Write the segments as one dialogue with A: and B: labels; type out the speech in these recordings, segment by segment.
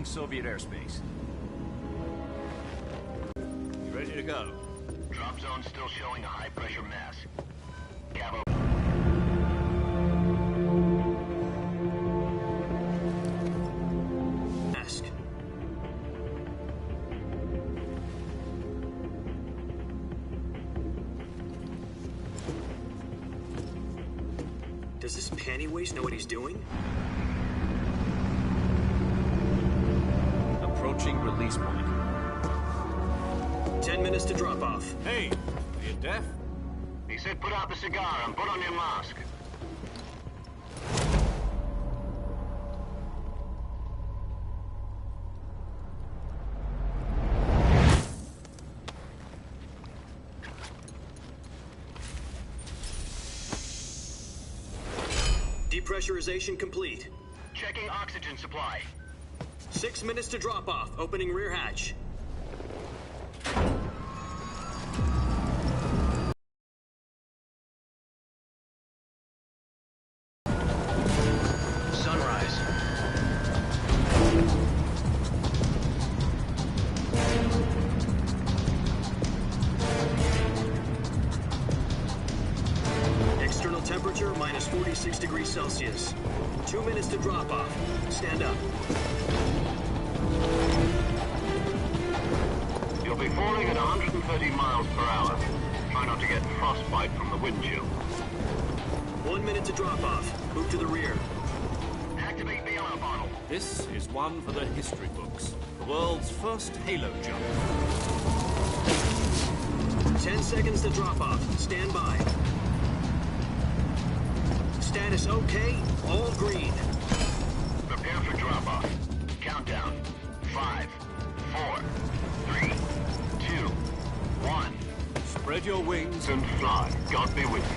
A: Soviet airspace. You ready to go?
B: Drop zone still showing a high-pressure mass. Cabo.
C: Ask. Does this pantywaist know what he's doing?
A: Approaching release point.
C: 10 minutes to drop off.
A: Hey, are you deaf?
B: He said put out the cigar and put on your mask.
C: Depressurization complete.
B: Checking oxygen supply.
C: 6 minutes to drop off. Opening rear hatch.
B: Sunrise.
C: External temperature minus 46 degrees Celsius. 2 minutes to drop off. Stand up.
B: You'll be falling at 130 miles per hour. Try not to get frostbite from the wind chill.
C: 1 minute to drop off. Move to the rear.
B: Activate the air bottle.
A: This is one for the history books. The world's first halo jump.
C: 10 seconds to drop off. Stand by. Status okay. All green.
B: Prepare for drop-off. Countdown. 5, 4, 3, 2, 1.
A: Spread your wings
B: And fly. God be with you.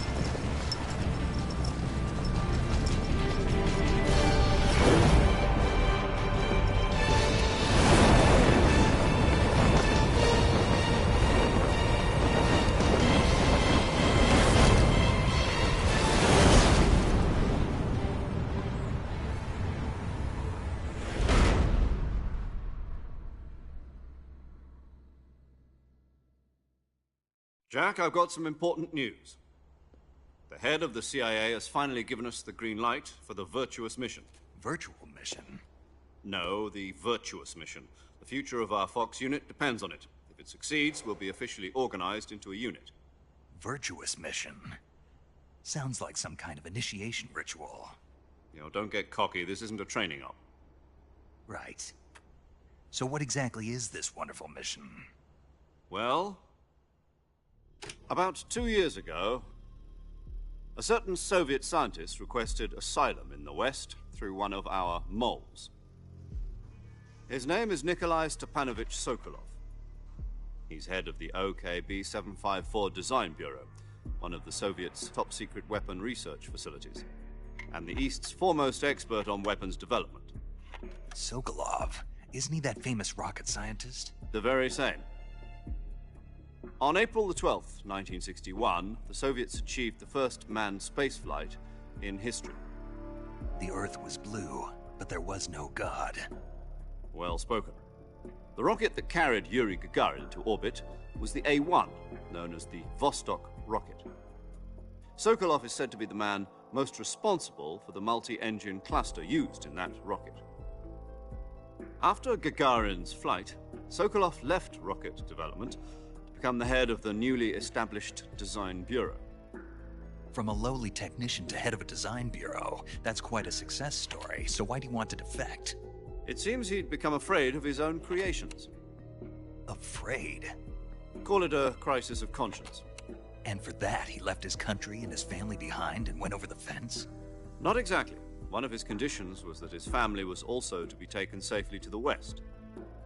A: Jack, I've got some important news. The head of the CIA has finally given us the green light for the virtuous mission.
D: Virtual mission?
A: No, the virtuous mission. The future of our Fox unit depends on it. If it succeeds, we'll be officially organized into a unit.
D: Virtuous mission? Sounds like some kind of initiation ritual.
A: You know, don't get cocky. This isn't a training op.
D: Right. So what exactly is this wonderful mission?
A: Well, about 2 years ago, a certain Soviet scientist requested asylum in the West through one of our moles. His name is Nikolai Stepanovich Sokolov. He's head of the OKB 754 Design Bureau, one of the Soviets' top-secret weapon research facilities, and the East's foremost expert on weapons development.
D: Sokolov? Isn't he that famous rocket scientist?
A: The very same. On April the 12th, 1961, the Soviets achieved the first manned spaceflight in history.
D: The Earth was blue, but there was no God.
A: Well spoken. The rocket that carried Yuri Gagarin to orbit was the A-1, known as the Vostok rocket. Sokolov is said to be the man most responsible for the multi-engine cluster used in that rocket. After Gagarin's flight, Sokolov left rocket development to become the head of the newly established Design Bureau.
D: From a lowly technician to head of a design bureau, that's quite a success story, so why do you want to defect?
A: It seems he'd become afraid of his own creations.
D: Afraid?
A: Call it a crisis of conscience.
D: And for that, he left his country and his family behind and went over the fence?
A: Not exactly. One of his conditions was that his family was also to be taken safely to the West.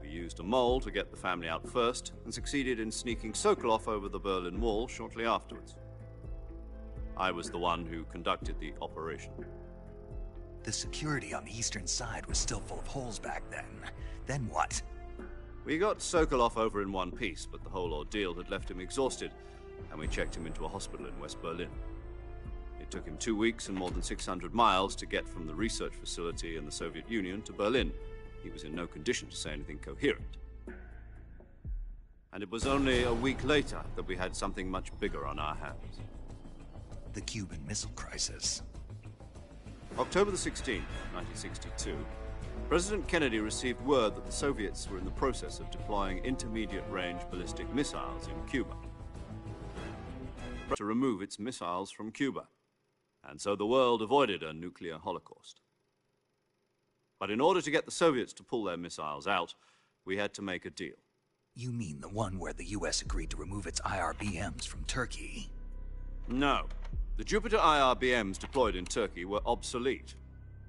A: We used a mole to get the family out first and succeeded in sneaking Sokolov over the Berlin Wall shortly afterwards. I was the one who conducted the operation.
D: The security on the eastern side was still full of holes back then. Then what?
A: We got Sokolov over in one piece, but the whole ordeal had left him exhausted, and we checked him into a hospital in West Berlin. It took him 2 weeks and more than 600 miles to get from the research facility in the Soviet Union to Berlin, he was in no condition to say anything coherent. And it was only a week later that we had something much bigger on our hands.
D: The Cuban Missile Crisis.
A: October the 16th, 1962, President Kennedy received word that the Soviets were in the process of deploying intermediate-range ballistic missiles in Cuba to remove its missiles from Cuba, and so the world avoided a nuclear holocaust. But in order to get the Soviets to pull their missiles out, we had to make a deal.
D: You mean the one where the US agreed to remove its IRBMs from Turkey?
A: No. The Jupiter IRBMs deployed in Turkey were obsolete,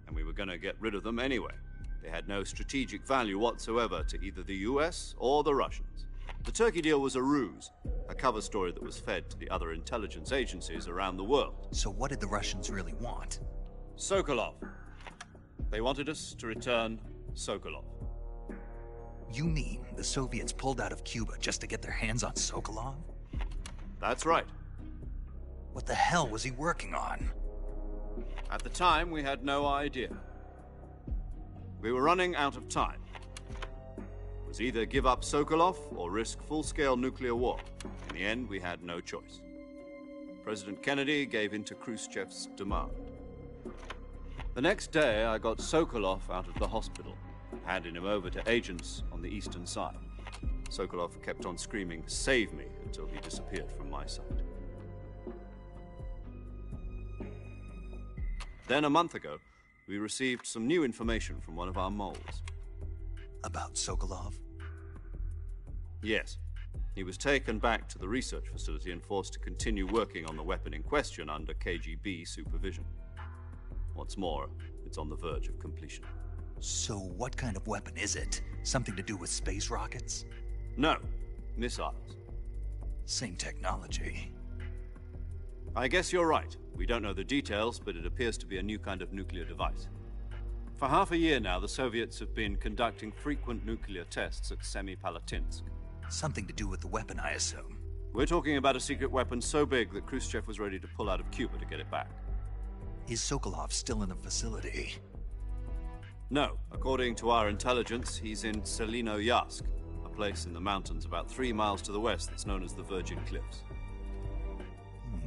A: and we were going to get rid of them anyway. They had no strategic value whatsoever to either the US or the Russians. The Turkey deal was a ruse, a cover story that was fed to the other intelligence agencies around the world.
D: So what did the Russians really want?
A: Sokolov. They wanted us to return Sokolov.
D: You mean the Soviets pulled out of Cuba just to get their hands on Sokolov?
A: That's right.
D: What the hell was he working on?
A: At the time, we had no idea. We were running out of time. It was either give up Sokolov or risk full-scale nuclear war. In the end, we had no choice. President Kennedy gave in to Khrushchev's demand. The next day, I got Sokolov out of the hospital, handing him over to agents on the eastern side. Sokolov kept on screaming, "Save me," until he disappeared from my sight. Then, a month ago, we received some new information from one of our moles.
D: About Sokolov?
A: Yes. He was taken back to the research facility and forced to continue working on the weapon in question under KGB supervision. What's more, it's on the verge of completion.
D: So what kind of weapon is it? Something to do with space rockets?
A: No, missiles.
D: Same technology.
A: I guess you're right. We don't know the details, but it appears to be a new kind of nuclear device. For half a year now, the Soviets have been conducting frequent nuclear tests at Semipalatinsk.
D: Something to do with the weapon, I assume.
A: We're talking about a secret weapon so big that Khrushchev was ready to pull out of Cuba to get it back.
D: Is Sokolov still in the facility?
A: No. According to our intelligence, he's in Selino-Yarsk, a place in the mountains about 3 miles to the west that's known as the Virgin Cliffs.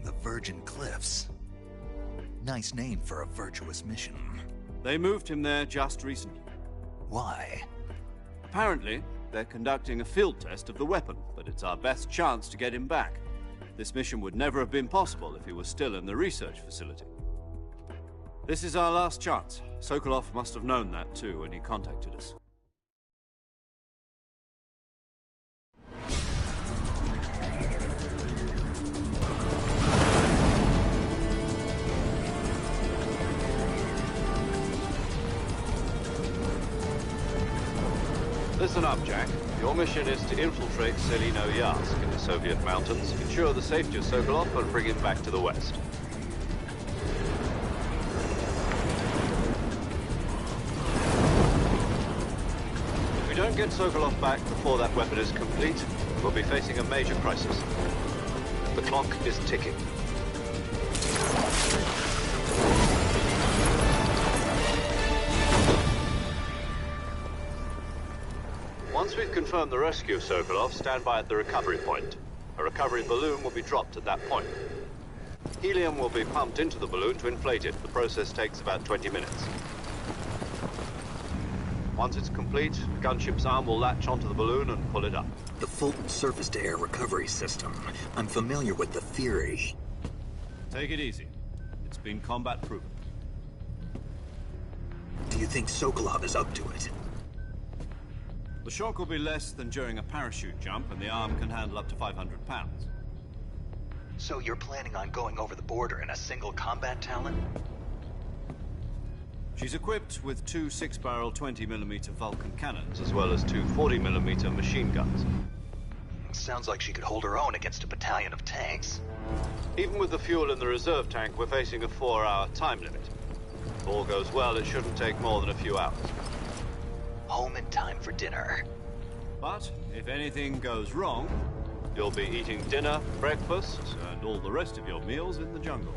D: The Virgin Cliffs. Nice name for a virtuous mission.
A: They moved him there just recently.
D: Why?
A: Apparently, they're conducting a field test of the weapon, but it's our best chance to get him back. This mission would never have been possible if he was still in the research facility. This is our last chance. Sokolov must have known that too when he contacted us. Listen up, Jack. Your mission is to infiltrate Selino-Yarsk in the Soviet mountains, ensure the safety of Sokolov, and bring him back to the west. If we don't get Sokolov back before that weapon is complete, we'll be facing a major crisis. The clock is ticking. Once we've confirmed the rescue of Sokolov, stand by at the recovery point. A recovery balloon will be dropped at that point. Helium will be pumped into the balloon to inflate it. The process takes about 20 minutes. Once it's complete, the gunship's arm will latch onto the balloon and pull it up.
D: The Fulton surface-to-air recovery system. I'm familiar with the theory.
A: Take it easy. It's been combat-proven.
D: Do you think Sokolov is up to it?
A: The shock will be less than during a parachute jump, and the arm can handle up to 500 pounds.
D: So you're planning on going over the border in a single combat Talon?
A: She's equipped with 2 6-barrel 20mm Vulcan cannons, as well as 2 40mm machine guns.
D: Sounds like she could hold her own against a battalion of tanks.
A: Even with the fuel in the reserve tank, we're facing a 4-hour time limit. If all goes well, it shouldn't take more than a few hours.
D: Home in time for dinner.
A: But if anything goes wrong, you'll be eating dinner, breakfast, and all the rest of your meals in the jungle.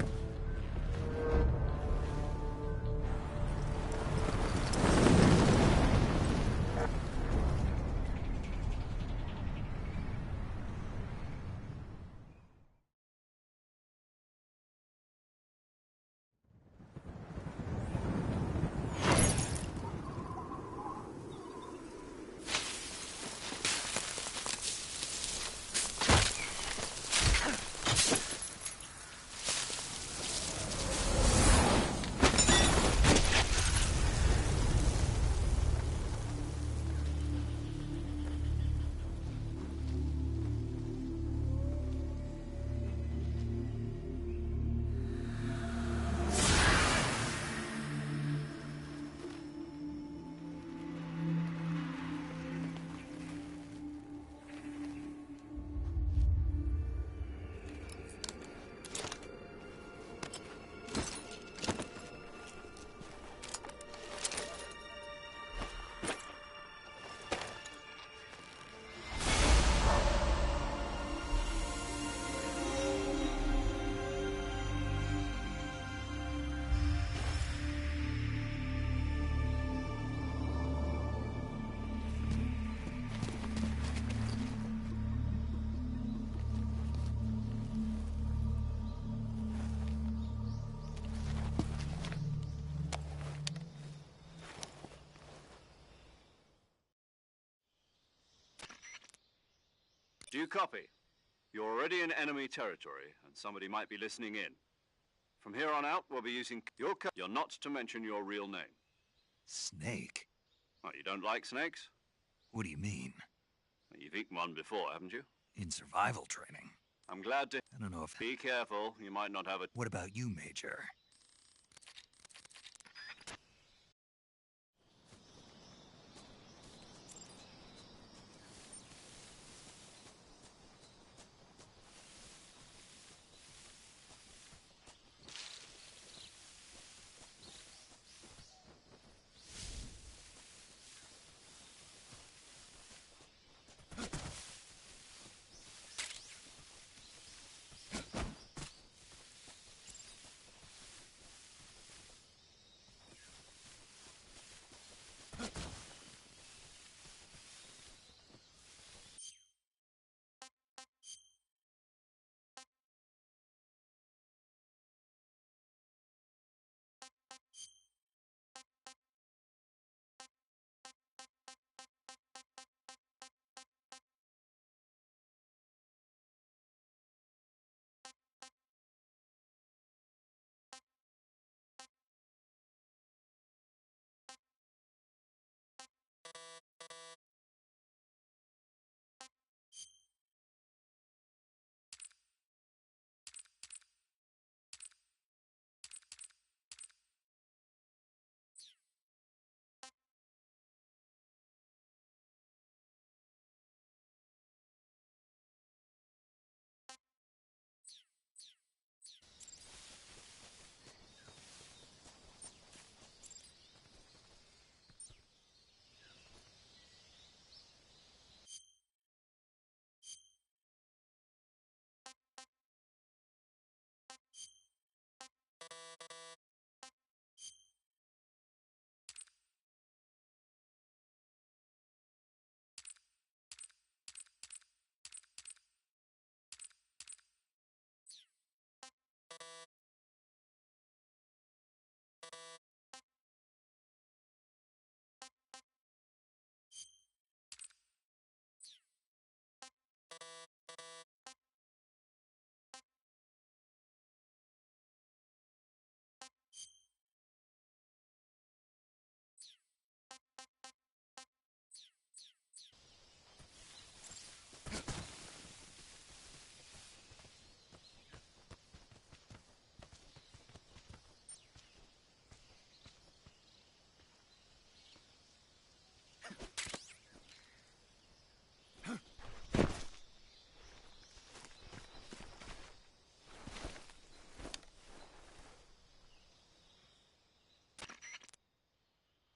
A: Do you copy? You're already in enemy territory, and somebody might be listening in. From here on out, we'll be using your code. You're not to mention your real name.
D: Snake?
A: Oh, you don't like snakes?
D: What do you mean?
A: Well, you've eaten one before, haven't you?
D: In survival training?
A: I'm glad to...
D: I don't know if...
A: Be careful, you might not have a...
D: What about you, Major?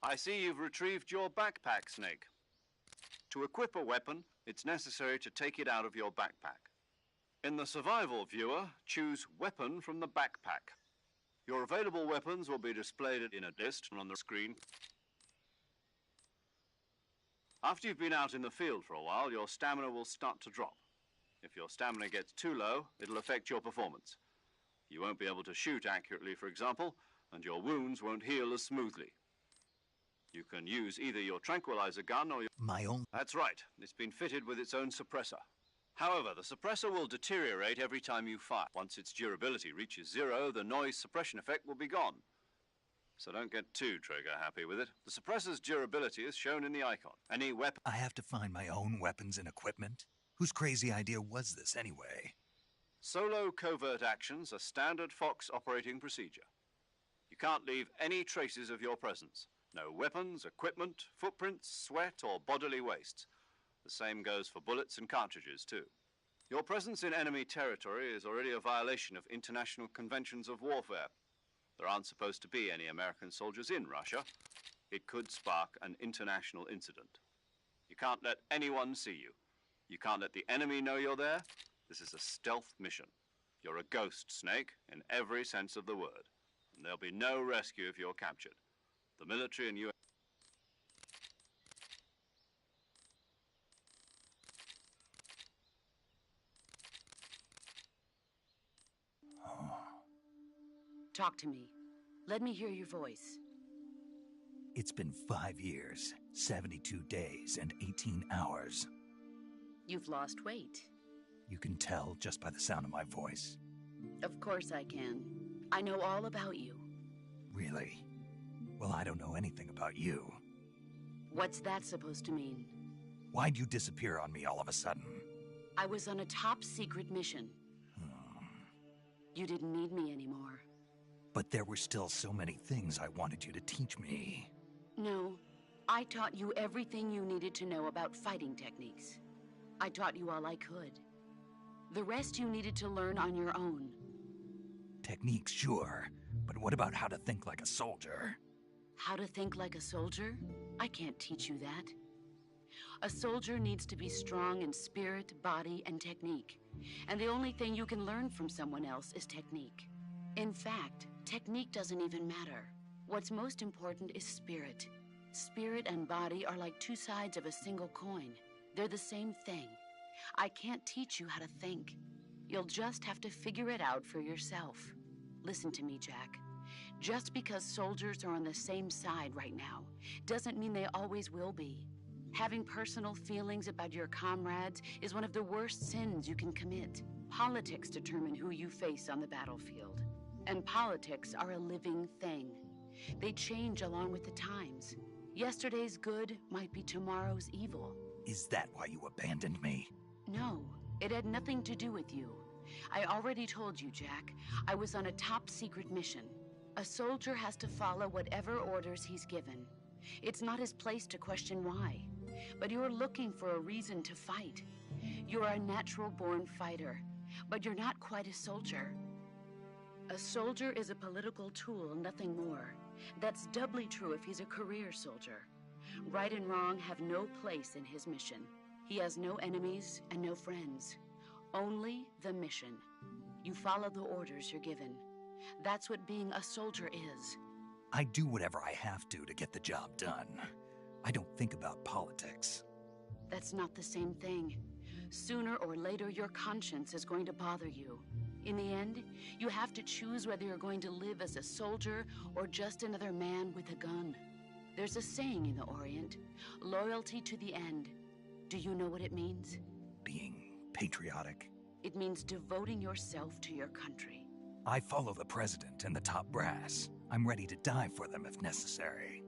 A: I see you've retrieved your backpack, Snake. To equip a weapon, it's necessary to take it out of your backpack. In the survival viewer, choose Weapon from the backpack. Your available weapons will be displayed in a list on the screen. After you've been out in the field for a while, your stamina will start to drop. If your stamina gets too low, it'll affect your performance. You won't be able to shoot accurately, for example, and your wounds won't heal as smoothly. You can use either your tranquilizer gun or your...
D: My own...
A: That's right. It's been fitted with its own suppressor. However, the suppressor will deteriorate every time you fire. Once its durability reaches 0, the noise suppression effect will be gone. So don't get too trigger-happy with it. The suppressor's durability is shown in the icon. Any weapon...
D: I have to find my own weapons and equipment? Whose crazy idea was this, anyway?
A: Solo covert actions are standard Fox operating procedure. You can't leave any traces of your presence. No weapons, equipment, footprints, sweat, or bodily wastes. The same goes for bullets and cartridges, too. Your presence in enemy territory is already a violation of international conventions of warfare. There aren't supposed to be any American soldiers in Russia. It could spark an international incident. You can't let anyone see you. You can't let the enemy know you're there. This is a stealth mission. You're a ghost, Snake, in every sense of the word. And there'll be no rescue if you're captured. The military and you...
E: Talk to me. Let me hear your voice.
D: It's been 5 years, 72 days, and 18 hours.
E: You've lost weight.
D: You can tell just by the sound of my voice.
E: Of course I can. I know all about you.
D: Really? Well, I don't know anything about you.
E: What's that supposed to mean?
D: Why'd you disappear on me all of a sudden?
E: I was on a top-secret mission. You didn't need me anymore.
D: But there were still so many things I wanted you to teach me.
E: No, I taught you everything you needed to know about fighting techniques. I taught you all I could. The rest you needed to learn on your own.
D: Techniques, sure. But what about how to think like a soldier?
E: How to think like a soldier? I can't teach you that. A soldier needs to be strong in spirit, body, and technique. And the only thing you can learn from someone else is technique. In fact, technique doesn't even matter. What's most important is spirit. Spirit and body are like two sides of a single coin. They're the same thing. I can't teach you how to think. You'll just have to figure it out for yourself. Listen to me, Jack. Just because soldiers are on the same side right now doesn't mean they always will be. Having personal feelings about your comrades is one of the worst sins you can commit. Politics determine who you face on the battlefield. And politics are a living thing. They change along with the times. Yesterday's good might be tomorrow's evil.
D: Is that why you abandoned me?
E: No, it had nothing to do with you. I already told you, Jack. I was on a top-secret mission. A soldier has to follow whatever orders he's given. It's not his place to question why. But you're looking for a reason to fight. You're a natural-born fighter, but you're not quite a soldier. A soldier is a political tool, nothing more. That's doubly true if he's a career soldier. Right and wrong have no place in his mission. He has no enemies and no friends. Only the mission. You follow the orders you're given. That's what being a soldier is.
D: I do whatever I have to get the job done. I don't think about politics.
E: That's not the same thing. Sooner or later, your conscience is going to bother you. In the end, you have to choose whether you're going to live as a soldier or just another man with a gun. There's a saying in the Orient, loyalty to the end. Do you know what it means?
D: Being patriotic.
E: It means devoting yourself to your country.
D: I follow the president and the top brass. I'm ready to die for them if necessary.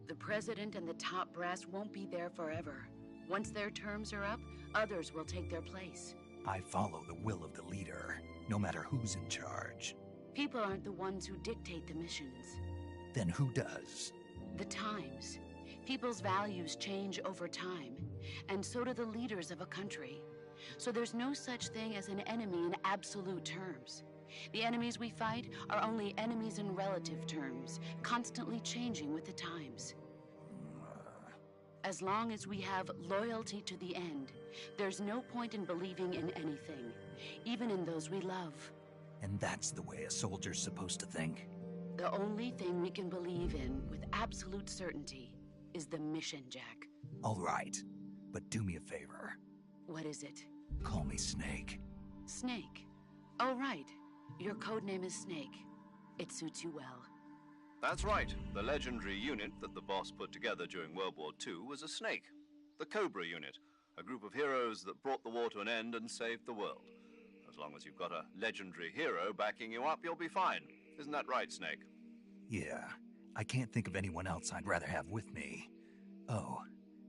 E: The president and the top brass won't be there forever. Once their terms are up, others will take their place.
D: I follow the will of the leader, no matter who's in charge.
E: People aren't the ones who dictate the missions.
D: Then who does?
E: The times. People's values change over time, and so do the leaders of a country. So there's no such thing as an enemy in absolute terms. The enemies we fight are only enemies in relative terms, constantly changing with the times. As long as we have loyalty to the end, there's no point in believing in anything, even in those we love.
D: And that's the way a soldier's supposed to think?
E: The only thing we can believe in with absolute certainty is the mission, Jack.
D: All right, but do me a favor.
E: What is it?
D: Call me Snake.
E: Snake? Oh, right. Your code name is Snake. It suits you well.
A: That's right. The legendary unit that the boss put together during World War II was a snake. The Cobra unit, a group of heroes that brought the war to an end and saved the world. As long as you've got a legendary hero backing you up, you'll be fine. Isn't that right, Snake?
D: Yeah, I can't think of anyone else I'd rather have with me. Oh,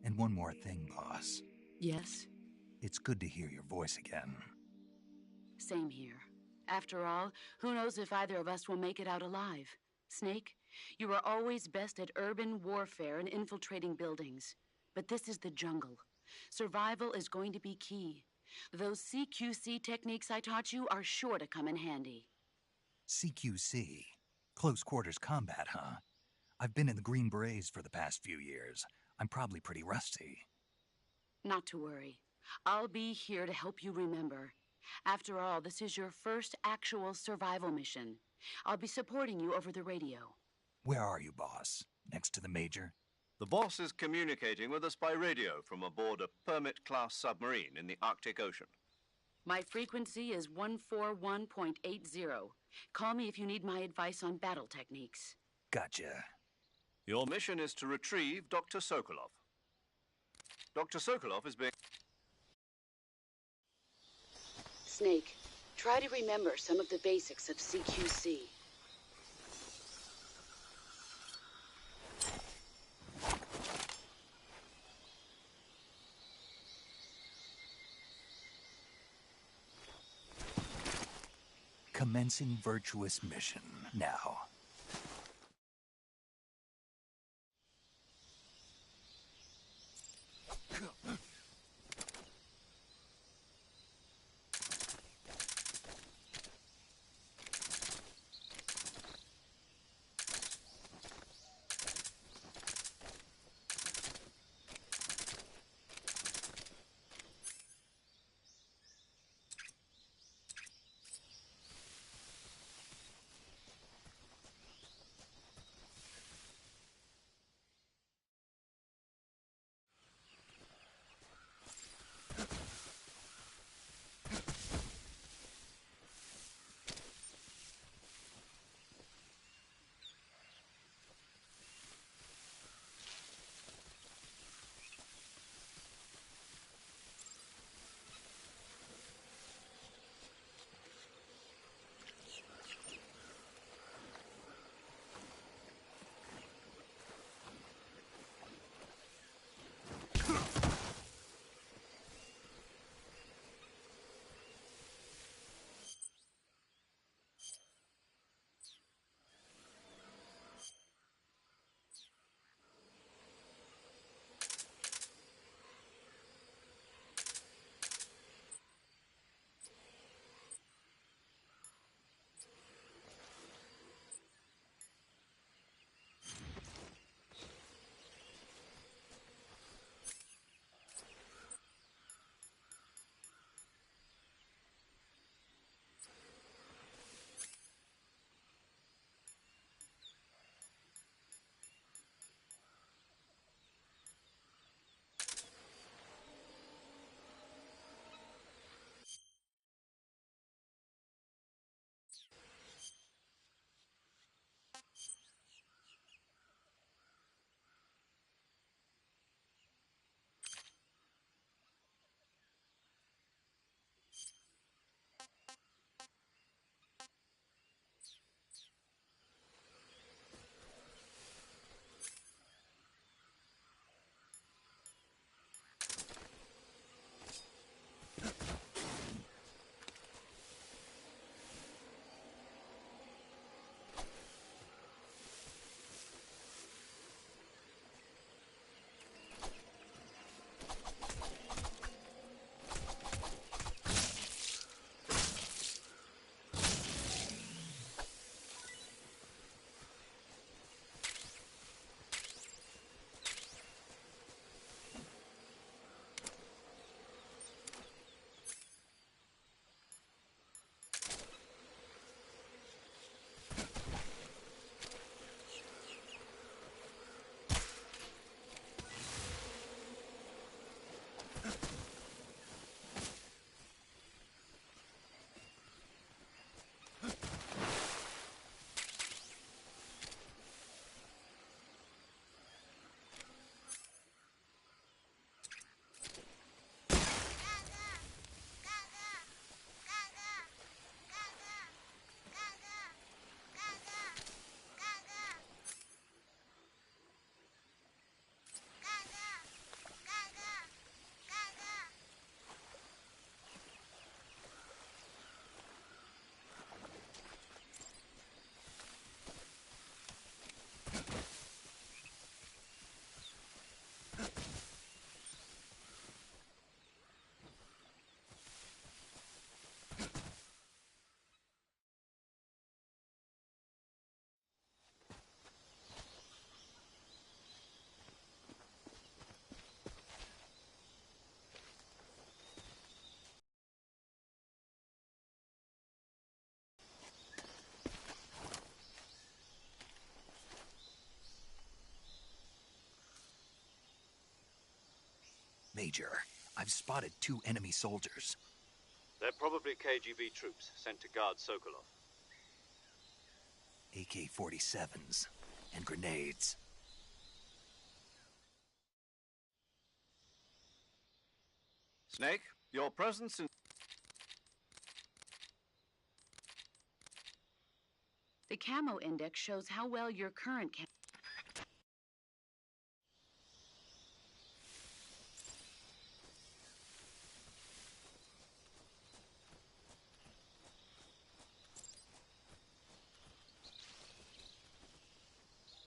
D: and one more thing, boss.
E: Yes?
D: It's good to hear your voice again.
E: Same here. After all, who knows if either of us will make it out alive? Snake, you are always best at urban warfare and infiltrating buildings. But this is the jungle. Survival is going to be key. Those CQC techniques I taught you are sure to come in handy.
D: CQC? Close quarters combat, huh? I've been in the Green Berets for the past few years. I'm probably pretty rusty.
E: Not to worry. I'll be here to help you remember. After all, this is your first actual survival mission. I'll be supporting you over the radio.
D: Where are you, boss? Next to the Major?
A: The boss is communicating with us by radio from aboard a Permit-class submarine in the Arctic Ocean.
E: My frequency is 141.80. Call me if you need my advice on battle techniques.
D: Gotcha.
A: Your mission is to retrieve Dr. Sokolov. Dr. Sokolov is being...
E: Snake, try to remember some of the basics of CQC.
D: Commencing virtuous mission now. Major, I've spotted 2 enemy soldiers.
A: They're probably KGB troops sent to guard Sokolov.
D: AK-47s and grenades.
A: Snake, your presence in...
E: The camo index shows how well your current